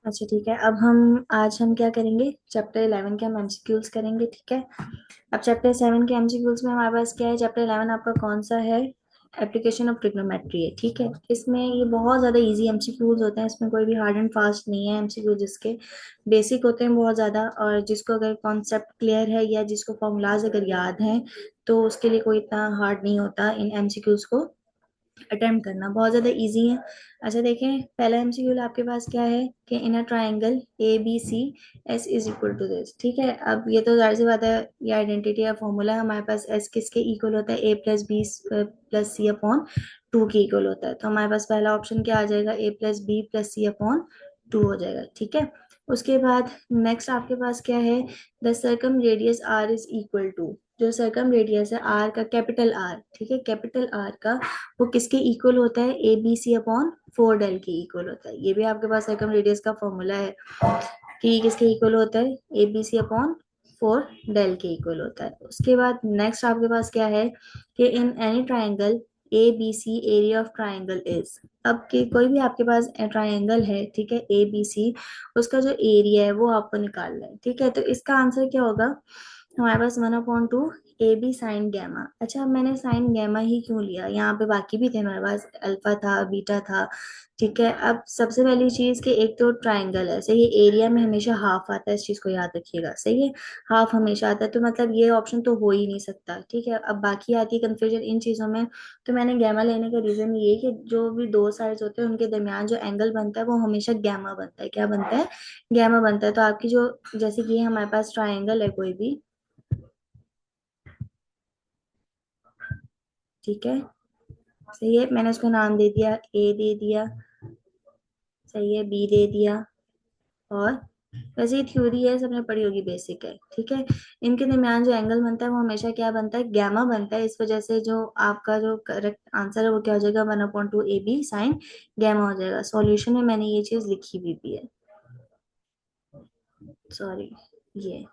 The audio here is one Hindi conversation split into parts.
अच्छा ठीक है, आज हम क्या करेंगे, चैप्टर 11 के हम एमसीक्यूज करेंगे। ठीक है। अब चैप्टर 7 के एमसीक्यूज में हमारे पास क्या है, चैप्टर 11 आपका कौन सा है, एप्लीकेशन ऑफ ट्रिग्नोमेट्री है। ठीक है। इसमें ये बहुत ज्यादा इजी एमसीक्यूज होते हैं, इसमें कोई भी हार्ड एंड फास्ट नहीं है एमसीक्यू, जिसके बेसिक होते हैं बहुत ज्यादा, और जिसको अगर कॉन्सेप्ट क्लियर है या जिसको फॉर्मूलाज अगर याद हैं तो उसके लिए कोई इतना हार्ड नहीं होता इन एमसीक्यूज को अटेम्प्ट करना, बहुत ज्यादा इजी है। अच्छा देखें, पहला एमसीक्यू आपके पास क्या है कि in a triangle A B C S is equal to this. ठीक है। अब ये तो जाहिर सी बात है, ये आइडेंटिटी या फॉर्मूला है, हमारे पास एस किसके इक्वल होता है, ए plus B plus C upon to के इक्वल होता है। तो हमारे पास पहला ऑप्शन क्या आ जाएगा, ए plus B plus C upon to हो जाएगा। ठीक है। उसके बाद नेक्स्ट आपके पास क्या है, the circumradius R is equal to, जो सर्कम रेडियस है आर का, कैपिटल आर, ठीक है, कैपिटल आर का, वो किसके इक्वल होता है, A B C upon four del के इक्वल होता है। ये भी आपके पास सर्कम रेडियस का फॉर्मूला है कि किसके इक्वल होता है, A B C upon four del के इक्वल होता है। उसके बाद नेक्स्ट आपके पास क्या है कि in any triangle A B C area of triangle is, अब कि कोई भी आपके पास ट्राइंगल है, ठीक है, ए बी सी, उसका जो एरिया है वो आपको निकालना है। ठीक है। तो इसका आंसर क्या होगा, हमारे पास one upon two A B sine gamma. अच्छा, अब मैंने साइन गैमा ही क्यों लिया, यहाँ पे बाकी भी थे हमारे पास, अल्फा था, बीटा था। ठीक है। अब सबसे पहली चीज कि एक तो ट्राइंगल है, सही है, एरिया में हमेशा हाफ आता है, इस चीज को याद रखिएगा, सही है, हाफ हमेशा आता है, तो मतलब ये ऑप्शन तो हो ही नहीं सकता। ठीक है। अब बाकी आती है कंफ्यूजन इन चीजों में, तो मैंने गैमा लेने का रीजन ये कि जो भी दो साइड्स होते हैं उनके दरमियान जो एंगल बनता है वो हमेशा गैमा बनता है। क्या बनता है, गैमा बनता है। तो आपकी जो, जैसे कि ये हमारे पास ट्राइंगल है कोई भी, ठीक है, सही है, मैंने उसको नाम दे दिया, ए दे दिया, सही है, बी दे दिया, और वैसे ये थ्योरी है, सबने पढ़ी होगी, बेसिक है। ठीक है। इनके दरमियान जो एंगल बनता है वो हमेशा क्या बनता है, गैमा बनता है। इस वजह से जो आपका जो करेक्ट आंसर है वो क्या हो जाएगा, one upon two A B sine gamma हो जाएगा। सॉल्यूशन में मैंने ये चीज लिखी भी है, सॉरी, ये,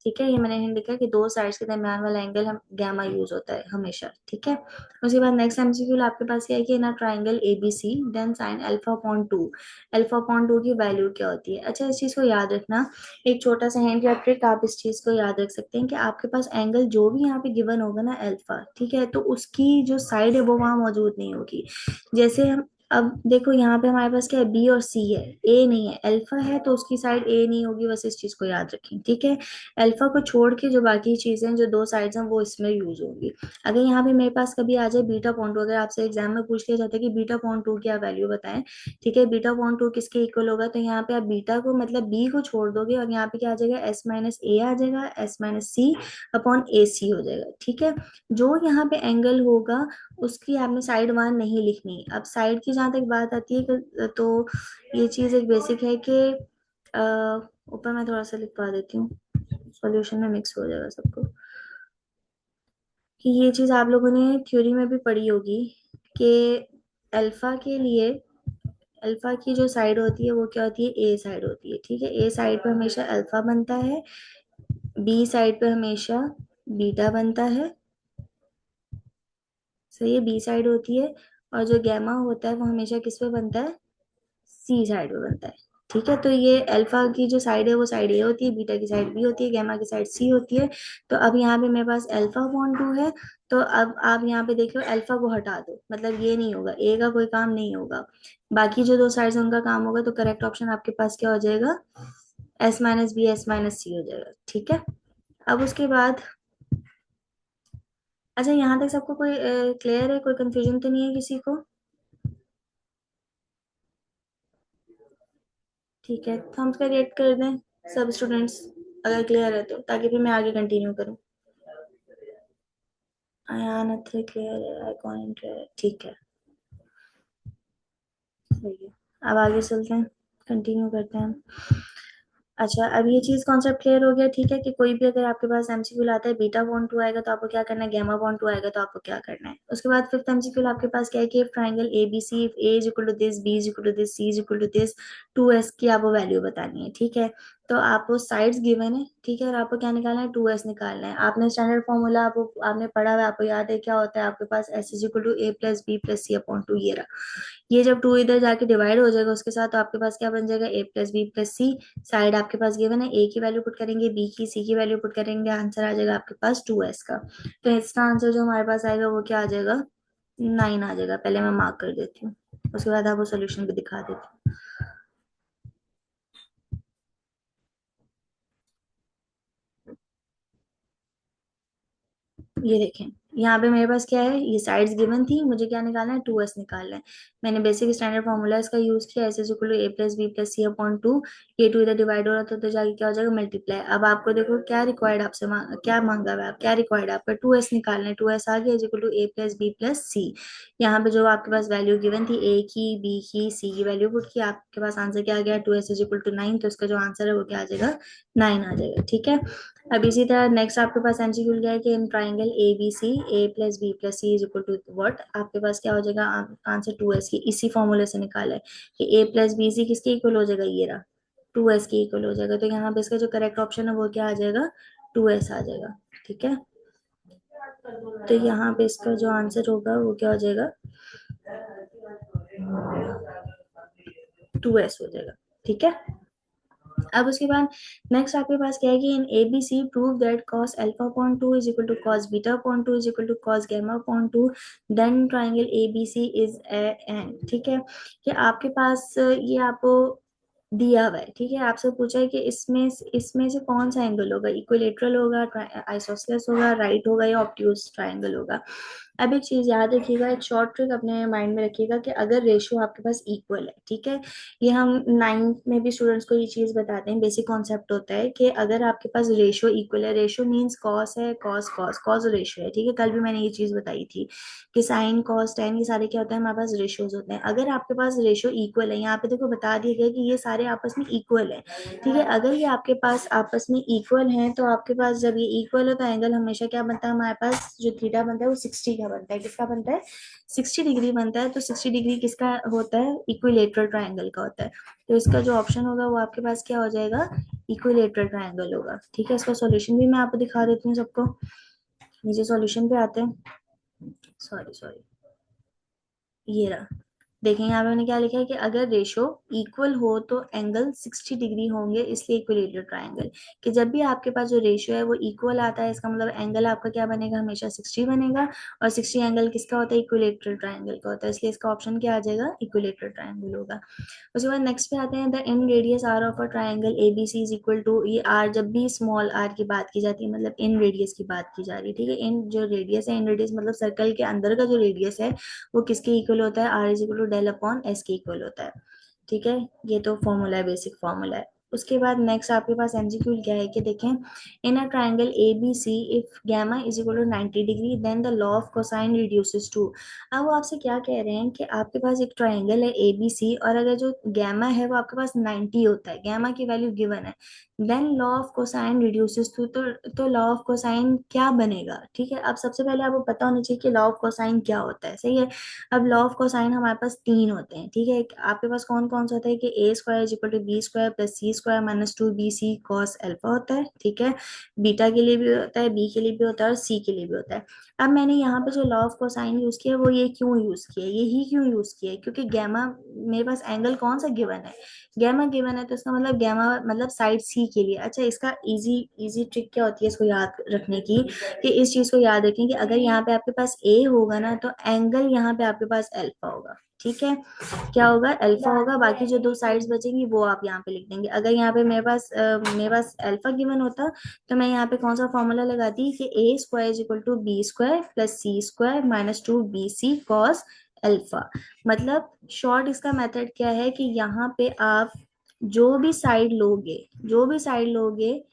ठीक है, ये मैंने हिंट लिखा है कि दो साइड्स के दरमियान वाला एंगल हम गैमा यूज होता है हमेशा। ठीक है। उसके बाद नेक्स्ट एमसीक्यू आपके पास क्या है कि ना triangle ABC then sine alpha upon two, alpha upon two की वैल्यू क्या होती है। अच्छा, इस चीज को याद रखना, एक छोटा सा हिंट या ट्रिक, आप इस चीज को याद रख सकते हैं कि आपके पास एंगल जो भी यहाँ पे गिवन होगा ना अल्फा, ठीक है, तो उसकी जो साइड है वो वहां मौजूद नहीं होगी। जैसे हम, अब देखो यहाँ पे हमारे पास क्या है, बी और सी है, ए नहीं है, अल्फा है तो उसकी साइड ए नहीं होगी, बस इस चीज को याद रखें। ठीक है। अल्फा को छोड़ के जो बाकी चीजें, जो दो साइड्स हैं, वो इसमें यूज होंगी। अगर यहाँ पे मेरे पास कभी आ जाए बीटा पॉइंट टू, अगर आपसे एग्जाम में पूछ लिया जाता है कि बीटा पॉइंट टू की आप वैल्यू बताएं, ठीक है, बीटा पॉइंट टू किसके इक्वल होगा, तो यहाँ पे आप बीटा को, मतलब बी को छोड़ दोगे और यहाँ पे क्या आ जाएगा, एस माइनस ए आ जाएगा, एस माइनस सी अपॉन ए सी हो जाएगा। ठीक है। जो यहाँ पे एंगल होगा उसकी आपने साइड वन नहीं लिखनी। अब साइड की जहां तक बात आती है तो ये चीज एक बेसिक है कि ऊपर मैं थोड़ा सा लिखवा देती हूँ, सॉल्यूशन में मिक्स हो जाएगा सबको, कि ये चीज आप लोगों ने थ्योरी में भी पढ़ी होगी कि अल्फा के लिए, अल्फा की जो साइड होती है वो क्या होती है, ए साइड होती है। ठीक है। ए साइड पे हमेशा अल्फा बनता है, बी साइड पे हमेशा बीटा बनता है, सही है, बी साइड होती है, और जो गैमा होता है वो हमेशा किस पे बनता है, सी साइड पे बनता है। ठीक है। तो ये अल्फा की जो साइड है वो साइड ए होती है, बीटा की साइड बी होती है, गैमा की साइड सी होती है। तो अब यहाँ पे मेरे पास अल्फा अपॉन टू है, तो अब आप यहाँ पे देख लो, अल्फा को हटा दो, मतलब ये नहीं होगा, ए का कोई काम नहीं होगा, बाकी जो दो साइड्स उनका काम होगा। तो करेक्ट ऑप्शन आपके पास क्या हो जाएगा, S minus B S minus C हो जाएगा। ठीक है। अब उसके बाद, अच्छा यहाँ तक सबको कोई क्लियर है, कोई कंफ्यूजन तो नहीं है किसी को। ठीक है, तो हम उसका रेट कर दें सब स्टूडेंट्स, अगर क्लियर है तो, ताकि फिर मैं आगे कंटिन्यू करूँ। अयान अथर क्लियर है, आइकॉन क्लियर है, ठीक है, सही है। अब आगे चलते हैं, कंटिन्यू करते हैं हम। अच्छा, अब ये चीज कॉन्सेप्ट क्लियर हो गया। ठीक है, कि कोई भी अगर आपके पास एमसीक्यू लाता है, बीटा बॉन्ड टू आएगा तो आपको क्या करना है, गैमा बॉन्ड टू आएगा तो आपको क्या करना है। उसके बाद फिफ्थ एमसीक्यू आपके पास क्या है कि triangle A B C, if A is equal to this, B is equal to this, C is equal to this, two S की आपको वैल्यू बतानी है। ठीक है। तो आपको साइड्स गिवन है, ठीक है, और आपको क्या निकालना है, 2s निकालना है। आपने स्टैंडर्ड फॉर्मूला आपको आपने पढ़ा हुआ है, आपको याद है क्या होता है आपके पास, s is equal to a plus B plus C upon two, ये रहा। ये जब टू इधर जाके डिवाइड हो जाएगा उसके साथ, तो आपके पास क्या बन जाएगा, a plus B plus C. Side आपके पास गिवन है, a की वैल्यू पुट करेंगे, b की, c की वैल्यू पुट करेंगे, आंसर आ जाएगा आपके पास 2s का। तो इसका आंसर जो हमारे पास आएगा वो क्या आ जाएगा, 9 आ जाएगा। पहले मैं मार्क कर देती हूँ, उसके बाद आपको सोल्यूशन भी दिखा देती हूँ। ये देखें, यहाँ पे मेरे पास क्या है, ये साइड्स गिवन थी, मुझे क्या निकालना है, 2s निकालना है। मैंने बेसिक स्टैंडर्ड फॉर्मूला इसका यूज किया, S is equal to a plus B plus C upon two. ये टू इधर डिवाइड हो रहा था तो जाके क्या हो जाएगा, मल्टीप्लाई। अब आपको देखो क्या रिक्वायर्ड आपसे क्या मांगा हुआ है, आप क्या रिक्वायर्ड है आपका, 2s निकालना है। 2s आ गया is equal to a plus B plus C. यहाँ पे जो आपके पास वैल्यू गिवन थी, a की, b की, c की वैल्यू पुट की, आपके पास आंसर क्या आ गया, 2s इज इक्वल टू 9। तो इसका जो आंसर है वो क्या आ जाएगा, 9 आ जाएगा, ठीक है। अब इसी तरह नेक्स्ट आपके पास एमसीक्यू क्या है कि in triangle A B C, A plus B plus C is equal to what, आपके पास क्या हो जाएगा, आंसर 2s की इसी फॉर्मूले से निकाला है कि ए प्लस बी सी किसके इक्वल हो जाएगा, ये रहा, 2s के इक्वल हो जाएगा। तो यहाँ पे इसका जो करेक्ट ऑप्शन है वो क्या आ जाएगा, 2s आ जाएगा, ठीक है। तो यहाँ पे इसका जो आंसर होगा वो क्या हो जाएगा, 2s हो जाएगा, ठीक है। अब उसके बाद नेक्स्ट आपके पास क्या है कि इन A B C prove that cos alpha upon two is equal to cos beta upon two is equal to cos gamma upon two, then triangle A B C is an, ठीक है। कि आपके पास ये आपको दिया हुआ है, ठीक है, आपसे पूछा है कि इसमें से कौन सा एंगल होगा, इक्विलेटरल होगा, आइसोसेलेस होगा, राइट होगा, या ऑब्ट्यूज ट्राइंगल होगा। अब एक चीज याद रखिएगा, एक शॉर्ट ट्रिक अपने माइंड में रखिएगा कि अगर रेशियो आपके पास इक्वल है, ठीक है, ये हम नाइन्थ में भी स्टूडेंट्स को ये चीज बताते हैं, बेसिक कॉन्सेप्ट होता है कि अगर आपके पास रेशियो इक्वल है, रेशियो मींस कॉस है, कॉस कॉस कॉस रेशियो है, ठीक है। कल भी मैंने ये चीज बताई थी कि साइन कॉस टेन ये सारे क्या होते हैं, हमारे पास रेशियोज होते हैं। अगर आपके पास रेशियो इक्वल है, यहाँ पे देखो बता दिया गया कि ये सारे आपस में इक्वल है, ठीक है। अगर ये आपके पास आपस में इक्वल है तो आपके पास जब ये इक्वल है तो एंगल हमेशा क्या बनता है, हमारे पास जो थीटा बनता है वो 60 का बनता है। किसका बनता है, 60 डिग्री बनता है। तो 60 डिग्री किसका होता है, इक्विलेटरल ट्राइंगल का होता है। तो इसका जो ऑप्शन होगा वो आपके पास क्या हो जाएगा, इक्विलेटरल ट्राइंगल होगा, ठीक है। इसका सॉल्यूशन भी मैं आपको दिखा देती हूँ सबको, नीचे सॉल्यूशन पे आते हैं। सॉरी सॉरी, ये रहा। देखें यहाँ पे मैंने क्या लिखा है कि अगर रेशो इक्वल हो तो एंगल 60 डिग्री होंगे, इसलिए इक्विलेटरल ट्राइंगल। कि जब भी आपके पास जो रेशियो है वो इक्वल आता है, इसका मतलब एंगल आपका क्या बनेगा, हमेशा 60 बनेगा। और 60 एंगल किसका होता है, इक्विलेटरल ट्राइंगल का होता है, इसलिए इसका ऑप्शन क्या आ जाएगा, इक्विलेटरल ट्राइंगल होगा। उसके बाद नेक्स्ट पे आते हैं, the inradius R of a triangle A B C is equal to, ये आर जब भी स्मॉल आर की बात की जाती है मतलब इन रेडियस की बात की जा रही है, ठीक है। इन जो रेडियस है, इन रेडियस मतलब सर्कल के अंदर का जो रेडियस है वो किसके इक्वल होता है, R is equal to del upon S के इक्वल होता है, ठीक है। ये तो फॉर्मूला है, बेसिक फॉर्मूला है। उसके बाद नेक्स्ट आपके पास एमसीक्यू क्या है कि देखें, in a triangle A B C if gamma is equal to 90 degree then the law of cosine reduces to. अब वो आपसे क्या कह रहे हैं कि आपके पास एक ट्राइंगल है ए बी सी, और अगर जो गैमा है वो आपके पास 90 होता है, गैमा की वैल्यू गिवन है, then law of cosine reduces to, तो लॉ ऑफ कोसाइन क्या बनेगा, ठीक है। अब सबसे पहले आपको पता होना चाहिए कि लॉ ऑफ कोसाइन क्या होता है, सही है। अब लॉ ऑफ कोसाइन हमारे पास तीन होते हैं, ठीक है। आपके पास कौन कौन सा होता है कि A square is equal to B square plus C square minus two B C cos alpha होता है, ठीक है। बीटा के लिए भी होता है, बी के लिए भी होता है, और सी के लिए भी होता है। अब मैंने यहाँ पे जो लॉ ऑफ कोसाइन यूज किया वो ये क्यों यूज किया, यही क्यों यूज किया है, क्योंकि गैमा मेरे पास एंगल कौन सा गिवन है, गैमा गिवन है, तो इसका मतलब गैमा मतलब साइड सी के लिए। अच्छा, इसका इजी इजी ट्रिक क्या होती है इसको याद रखने की, कि इस चीज को याद रखें कि अगर यहाँ पे आपके पास ए होगा ना तो एंगल यहाँ पे आपके पास अल्फा होगा, ठीक है। क्या होगा, अल्फा होगा, बाकी जो दो साइड्स बचेंगी वो आप यहाँ पे लिख देंगे। अगर यहाँ पे मेरे पास अल्फा गिवन होता तो मैं यहाँ पे कौन सा फॉर्मूला लगाती कि A square is equal to B square plus C square minus two B C cos alpha. मतलब शॉर्ट इसका मेथड क्या है कि यहाँ पे आप जो भी साइड लोगे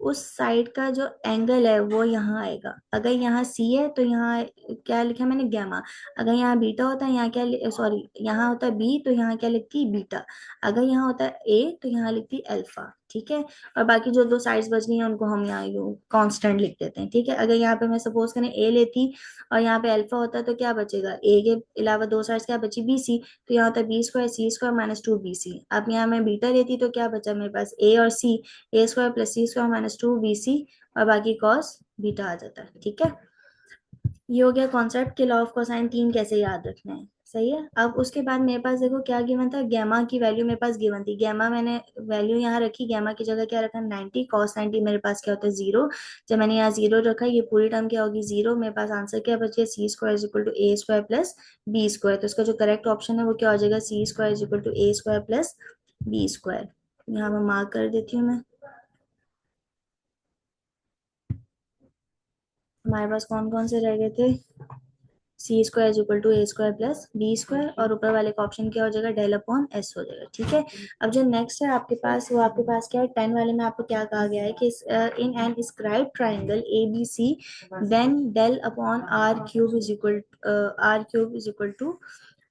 उस साइड का जो एंगल है वो यहाँ आएगा। अगर यहाँ सी है तो यहाँ क्या लिखा मैंने, गैमा। अगर यहाँ बीटा होता है, यहाँ क्या, सॉरी यहाँ होता है बी तो यहाँ क्या लिखती बीटा। अगर यहाँ होता है ए तो यहाँ लिखती अल्फा, ठीक है। और बाकी जो दो साइड्स बच गई हैं उनको हम यहाँ कांस्टेंट लिख देते हैं, ठीक है। अगर यहाँ पे मैं सपोज करें ए लेती और यहाँ पे अल्फा होता तो क्या बचेगा, ए के अलावा दो साइड्स क्या बची, बी सी, तो यहाँ होता है B square C square minus two B C. अब यहाँ मैं बीटा लेती तो क्या बचा मेरे पास, ए और C, A square plus C square minus two B C, और बाकी कॉस बीटा आ जाता है, ठीक है। ये हो गया कॉन्सेप्ट कि लॉ ऑफ कोसाइन तीन कैसे याद रखना है, सही है। अब उसके बाद मेरे पास देखो क्या गिवन था, गैमा की वैल्यू मेरे पास गिवन थी, गैमा मैंने वैल्यू यहाँ रखी, गैमा की जगह क्या रखा 90, कॉस 90 मेरे पास क्या होता है 0। जब मैंने यहाँ 0 रखा, ये पूरी टर्म क्या होगी 0, मेरे पास आंसर क्या बचे, C square is equal to A square plus B square. तो इसका जो करेक्ट ऑप्शन है वो क्या हो जाएगा, C square is equal to A square plus B square. यहाँ मैं मार्क कर देती हूँ मैं। हमारे पास कौन कौन से रह गए थे, C square is equal to A square plus B square, और ऊपर वाले का ऑप्शन क्या हो जाएगा, डेल अपॉन एस हो जाएगा, ठीक है। अब जो नेक्स्ट है आपके पास, वो आपके पास क्या है, 10 वाले में आपको क्या कहा गया है कि in inscribed triangle A B C then del upon R cube is equal to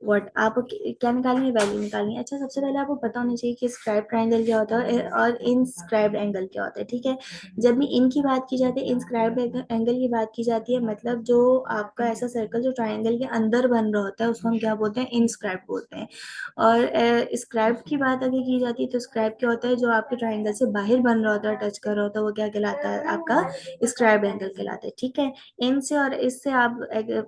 what, आपको क्या निकालनी है, वैल्यू निकालनी है। अच्छा, सबसे पहले आपको पता होना चाहिए कि स्क्राइब ट्राइंगल क्या होता है और इनस्क्राइब्ड एंगल क्या होता है, ठीक है। जब भी इन की बात की जाती है, इंस्क्राइब्ड एंगल की बात की जाती है, मतलब जो आपका ऐसा सर्कल जो ट्राइंगल के अंदर बन रहा होता है उसको हम क्या बोलते हैं, इंस्क्राइब्ड बोलते हैं। और स्क्राइब्ड की बात अगर की जाती है तो स्क्राइब क्या होता है, जो आपके ट्राइंगल से बाहर बन रहा होता है, टच कर रहा होता है, वो क्या कहलाता है, आपका स्क्राइब एंगल कहलाता है, ठीक है। इन से और इससे आप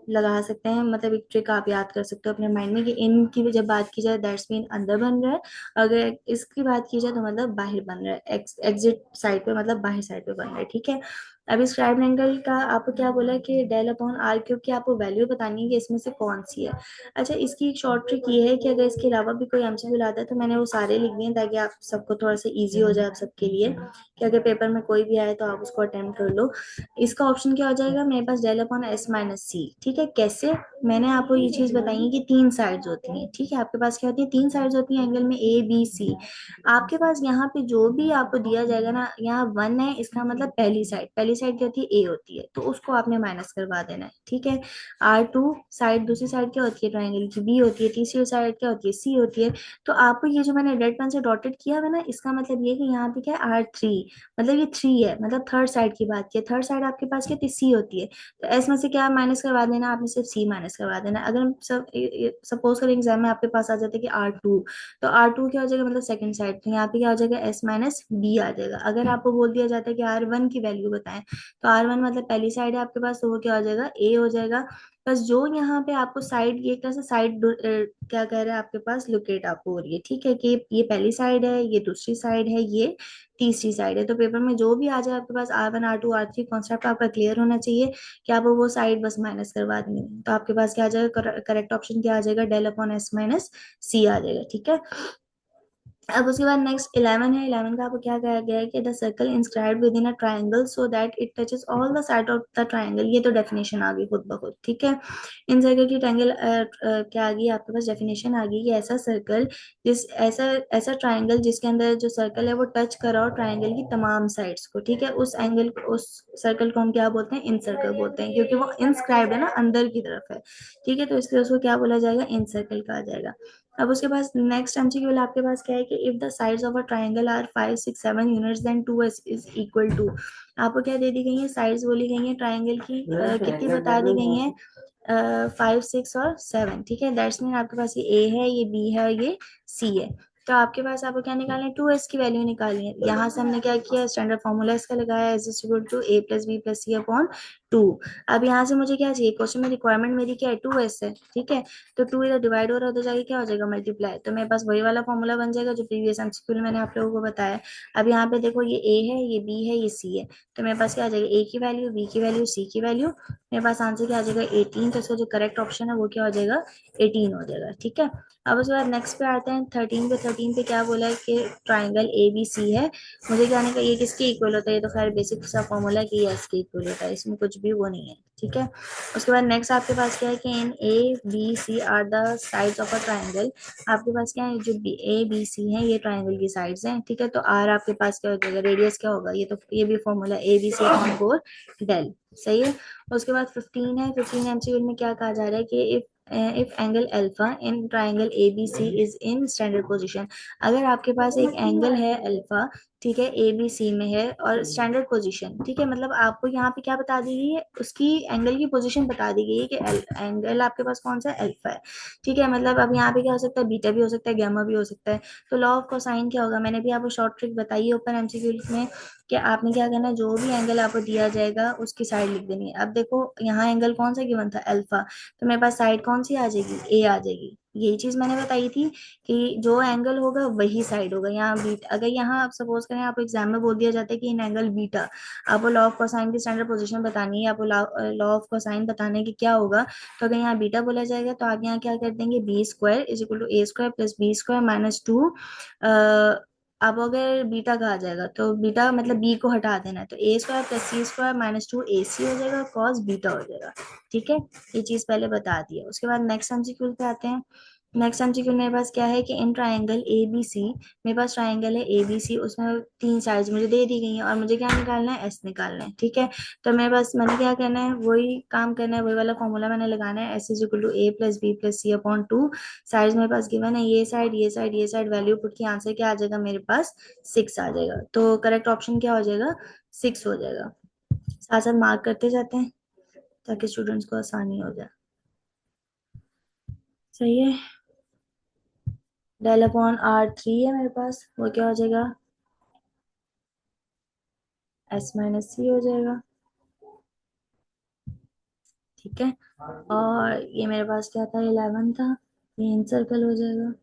लगा सकते हैं, मतलब एक ट्रिक आप याद कर सकते हो अपने माइंड में कि इन की जब बात की जाए दैट्स मीन अंदर बन रहा है, अगर इसकी बात की जाए तो मतलब बाहर बन रहा है, एग्जिट साइड पे मतलब बाहर साइड पे बन रहा है, ठीक है। अब इस स्क्राइब एंगल का आपको क्या बोला कि डेल अपॉन आर क्यूब की आपको वैल्यू बतानी है कि इसमें से कौन सी है। अच्छा, इसकी एक शॉर्ट ट्रिक ये है कि अगर इसके अलावा भी कोई एमसीक्यू लाता है तो मैंने वो सारे लिख दिए ताकि आप सबको थोड़ा सा इजी हो जाए आप सबके लिए, कि अगर पेपर में कोई भी आए तो आप उसको अटेम्प्ट कर लो। इसका ऑप्शन क्या हो जाएगा मेरे पास, डेल अपॉन एस माइनस सी, ठीक है। कैसे, मैंने आपको ये चीज बताई है कि तीन साइड्स होती हैं, ठीक है। आपके पास क्या होती है, तीन साइड्स होती हैं एंगल में, ए बी सी। आपके पास यहाँ पे जो भी आपको दिया जाएगा ना, यहाँ वन है, इसका मतलब पहली साइड क्या होती है, ए होती है, तो उसको आपने माइनस करवा देना है, ठीक है। आर टू साइड, दूसरी साइड क्या होती है ट्राइंगल की, बी होती है, तीसरी साइड क्या होती है, सी होती है। तो आपको ये जो मैंने रेड पेन से डॉटेड किया है ना, इसका मतलब ये कि यहाँ पे क्या है, आर थ्री, मतलब ये थ्री है, मतलब थर्ड साइड की बात की, थर्ड साइड आपके पास क्या सी होती है, तो एस में से क्या माइनस करवा देना आपने, सिर्फ सी माइनस करवा देना। अगर हम सब सपोज करें एग्जाम में आपके पास आ जाता है कि आर टू, तो आर टू क्या हो जाएगा, मतलब सेकंड साइड, तो यहाँ पे क्या हो जाएगा, एस माइनस बी आ जाएगा। अगर आपको बोल दिया जाता है कि आर वन की वैल्यू बताएं, तो आर वन मतलब पहली साइड है आपके पास, तो वो क्या हो जाएगा, ए हो जाएगा। बस जो यहाँ पे आपको साइड, ये एक तरह से साइड क्या कह रहे हैं आपके पास, लोकेट आपको हो रही है, ठीक है, कि ये पहली साइड है, ये दूसरी साइड है, ये तीसरी साइड है। तो पेपर में जो भी आ जाए आपके पास, R one R two R three, concept आपका क्लियर होना चाहिए कि आपको वो साइड बस माइनस करवा देनी है। तो आपके पास क्या आ जाएगा, करेक्ट ऑप्शन क्या आ जाएगा, डेल अपॉन एस माइनस सी आ जाएगा, ठीक है। अब उसके बाद नेक्स्ट 11 है, 11 का आपको क्या कहा गया है कि the circle inscribed with in a triangle so that it touches all the side of the triangle. ये तो डेफिनेशन आ गई खुद ब खुद, ठीक है। इन सर्कल की ट्राइंगल क्या आ गई आपके पास, डेफिनेशन आ गई कि ऐसा सर्कल, जिस ऐसा ऐसा ट्राइंगल जिसके अंदर जो सर्कल है वो टच कर रहा हो ट्राइंगल की तमाम साइड्स को, ठीक है, उस सर्कल को हम क्या बोलते हैं, इन सर्कल बोलते हैं, क्योंकि वो इंस्क्राइब्ड है ना, अंदर की तरफ है, ठीक है, तो इसलिए उसको क्या बोला जाएगा, इन सर्कल कहा जाएगा। अब उसके पास नेक्स्ट एमसीक्यू आपके पास क्या है कि if the sides of a triangle are 5 6 7 units then 2s is equal to. आपको क्या दे दी गई है, साइड्स बोली गई है ट्राइंगल की, कितनी बता दी गई है, 5 6 और 7, ठीक है। दैट्स मीन आपके पास ये ए है, ये बी है और ये सी है। तो आपके पास आपको क्या निकालना है, 2s की वैल्यू निकालनी है। यहाँ से हमने क्या किया, स्टैंडर्ड फॉर्मूला इसका लगाया, is equal to a plus B plus C upon two. अब यहाँ से मुझे क्या चाहिए, क्वेश्चन में रिक्वायरमेंट मेरी क्या है, 2s है, ठीक है। तो टू इधर डिवाइड हो रहा है तो जाके क्या हो जाएगा, मल्टीप्लाई, तो मेरे पास वही वाला फॉर्मूला बन जाएगा जो प्रीवियस एमसीक्यू में मैंने आप लोगों को बताया। अब यहाँ पे देखो, ये ए है, ये बी है, ये सी है, तो मेरे पास क्या आ जाएगा, ए की वैल्यू, बी की वैल्यू, सी की वैल्यू, मेरे पास आंसर क्या आ जाएगा 18। तो इसका जो करेक्ट ऑप्शन है वो क्या हो जाएगा, 18 हो जाएगा, ठीक है। अब उसके बाद नेक्स्ट पे आते हैं 13 पे। 13 पे क्या बोला है कि ट्राइंगल ए बी सी है, मुझे क्या का ये किसके इक्वल होता है, ये तो खैर बेसिक सा फॉर्मूला है कि ये एस के इक्वल होता है, इसमें कुछ भी वो नहीं है, ठीक है। उसके बाद नेक्स्ट आपके पास क्या है कि इन A B C are the sides of a triangle. आपके पास क्या है, जो ए बी सी है ये ट्राइंगल की साइड्स हैं, ठीक है। तो आर आपके पास क्या हो जाएगा, रेडियस क्या होगा, ये तो ये भी formula A B C upon 4 del, सही है। उसके बाद 15 है, 15 एमसीक्यू में क्या कहा जा रहा है कि if angle alpha in triangle A B C is in standard position. अगर आपके पास एक एंगल है अल्फा, ठीक है, ए बी सी में है और स्टैंडर्ड पोजीशन, ठीक है, मतलब आपको यहाँ पे क्या बता दी गई है, उसकी एंगल की पोजीशन बता दी गई है कि एंगल आपके पास कौन सा है, अल्फा है। ठीक है, मतलब अब यहाँ पे क्या हो सकता है, बीटा भी हो सकता है, गामा भी हो सकता है। तो लॉ ऑफ कोसाइन क्या होगा, मैंने भी आपको शॉर्ट ट्रिक बताई है ओपन एमसीक्यू में, कि आपने क्या करना है, जो भी एंगल आपको दिया जाएगा उसकी साइड लिख देनी है। अब देखो यहाँ एंगल कौन सा गिवन था, अल्फा, तो मेरे पास साइड कौन सी आ जाएगी, ए आ जाएगी। यही चीज मैंने बताई थी कि जो एंगल होगा वही साइड होगा। यहाँ बीटा, अगर यहाँ आप सपोज करें, आपको एग्जाम में बोल दिया जाता है कि इन एंगल बीटा, आपको लॉ ऑफ कोसाइन की स्टैंडर्ड पोजीशन बतानी है, आपको लॉ ऑफ कोसाइन बताना है कि क्या होगा। तो अगर यहाँ बीटा बोला जाएगा तो आप यहाँ क्या कर देंगे, B square is equal to A square plus B square minus two. अब अगर बीटा कहा जाएगा तो बीटा मतलब बी को हटा देना है, तो ए square plus C square minus two A सी हो जाएगा, कॉस बीटा हो जाएगा। ठीक है, ये चीज पहले बता दी है। उसके बाद नेक्स्ट एमसीक्यू पे आते हैं। नेक्स्ट एमसीक्यू मेरे पास क्या है कि इन ट्राइंगल ए बी सी, मेरे पास ट्राइंगल है ए बी सी, उसमें तीन साइड्स मुझे दे दी गई हैं और मुझे क्या निकालना है, एस निकालना है। ठीक है, तो मेरे पास मैंने क्या करना है, वही काम करना है, वही वाला फॉर्मूला मैंने लगाना है, S is equal to A plus B plus C upon two. Side मेरे पास गिवन है, ये साइड ये साइड ये साइड, वैल्यू पुट की आंसर क्या आ जाएगा मेरे पास, सिक्स आ जाएगा। तो करेक्ट ऑप्शन क्या हो जाएगा, सिक्स हो जाएगा। साथ साथ मार्क करते जाते हैं ताकि स्टूडेंट्स को आसानी हो जाए। सही है, डेल अपॉन आर थ्री है मेरे पास, वो क्या हो जाएगा, एस माइनस सी हो जाएगा। ठीक है, और ये मेरे पास क्या था, 11 था, ये इन सर्कल हो जाएगा।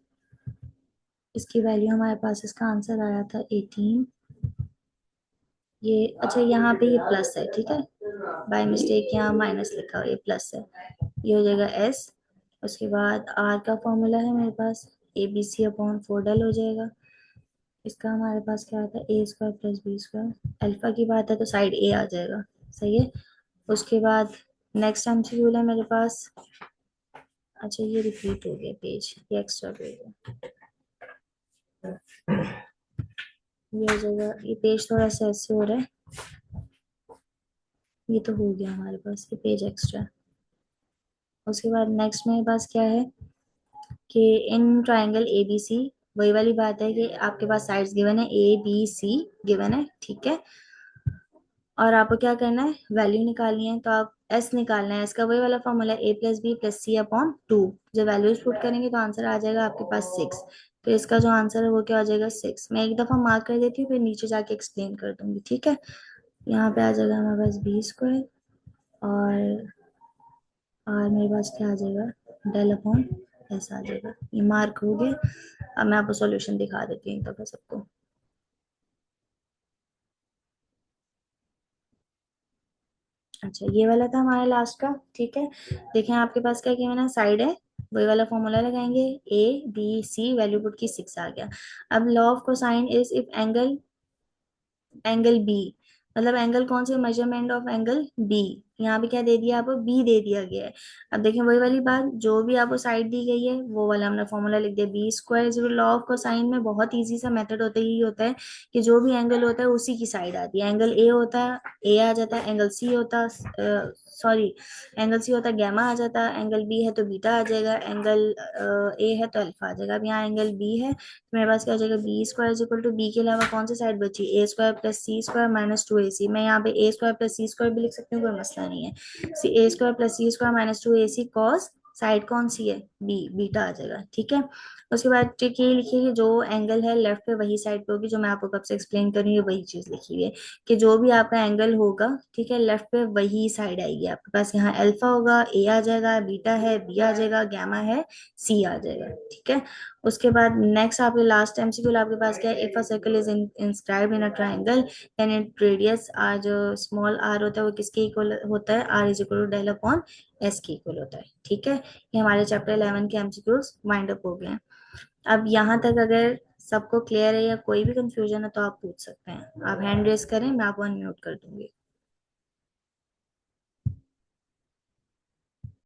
इसकी वैल्यू हमारे पास, इसका आंसर आया था 18। ये अच्छा, यहाँ पे ये प्लस है, ठीक है, बाय मिस्टेक यहाँ माइनस लिखा हुआ, ये प्लस है, ये हो जाएगा एस। उसके बाद आर का फॉर्मूला है मेरे पास, A B C upon four del हो जाएगा। इसका हमारे पास क्या आता है, A square plus B square, alpha की बात है तो साइड ए आ जाएगा। सही है, उसके बाद नेक्स्ट एमसीक्यू है मेरे पास। अच्छा, ये रिपीट हो गया पेज, ये एक्स्ट्रा पेज है, ये हो जाएगा, ये पेज थोड़ा सा ऐसे हो रहा है, ये तो हो गया हमारे पास, ये पेज एक्स्ट्रा। उसके बाद नेक्स्ट मेरे पास क्या है कि इन ट्राइंगल ए बी सी, वही वाली बात है कि आपके पास साइड्स गिवन है, ए बी सी गिवन है, ठीक है, और आपको क्या करना है, वैल्यू निकालनी है, तो आप एस निकालना है। इसका वही वाला formula, A plus B plus C upon to. जब वैल्यूज पुट करेंगे तो आंसर आ जाएगा आपके पास सिक्स। तो इसका जो आंसर है वो क्या आ जाएगा, सिक्स। मैं एक दफा मार्क कर देती हूँ, फिर नीचे जाके एक्सप्लेन कर दूंगी। ठीक है, यहाँ पे आ जाएगा हमारे पास बी स्क्वायर, और मेरे पास क्या आ जाएगा, डेल अपॉन एस आ जाएगा। ये मार्क हो गया। अब मैं आपको सॉल्यूशन दिखा देती हूँ एक दफा सबको। अच्छा, ये वाला था हमारा लास्ट का। ठीक है, देखें आपके पास क्या किया मैंने, साइड है, वही वाला फॉर्मूला लगाएंगे, A B C, value put की सिक्स आ गया। अब law of cosine is if angle, angle B, मतलब एंगल कौन सी, मेजरमेंट ऑफ एंगल बी। यहाँ पे क्या दे दिया आपको, बी दे दिया गया है। अब देखिए वही वाली बात, जो भी आपको साइड दी गई है वो वाला हमने फॉर्मूला लिख दिया, B square is law of cosine में बहुत इजी सा मेथड होता है, यही होता है कि जो भी एंगल होता है उसी की साइड आती है। एंगल ए होता है, ए आ जाता है, एंगल सी होता, सॉरी, एंगल सी होता है गैमा आ जाता है, एंगल बी है तो बीटा आ जाएगा, एंगल ए है तो अल्फा आ जाएगा। अब यहाँ एंगल बी है, मेरे पास क्या हो जाएगा, B square is equal to B के अलावा कौन सी साइड बची, A square plus C square minus two A C. मैं यहाँ पे A square plus C square भी लिख सकती हूँ, कोई मसला नहीं है। A square plus C square minus two A C cos, side कौन सी है, बी, बीटा आ जाएगा। ठीक है, उसके बाद ट्रिक ये लिखिए कि जो एंगल है लेफ्ट पे वही साइड पे होगी, जो मैं आपको कब से एक्सप्लेन कर रही हूँ वही चीज लिखी हुई है, कि जो भी आपका एंगल होगा, ठीक है, लेफ्ट पे वही साइड आएगी। आपके पास यहाँ अल्फा होगा, ए आ जाएगा, बीटा है बी आ जाएगा, गामा है सी आ जाएगा। ठीक है, उसके बाद नेक्स्ट आपके लास्ट एमसीक्यू आपके पास क्या है, if a circle is inscribed in a triangle and it radius R, जो स्मॉल आर होता है वो किसके इक्वल होता है, R is equal to del upon S के इक्वल होता है। ठीक है, ये हमारे चैप्टर 11 के एमसीक्यूज वाइंड अप हो गए हैं। अब यहाँ तक अगर सबको क्लियर है या कोई भी कंफ्यूजन है तो आप पूछ सकते हैं, आप हैंड रेस करें, मैं आपको अनम्यूट कर दूंगी।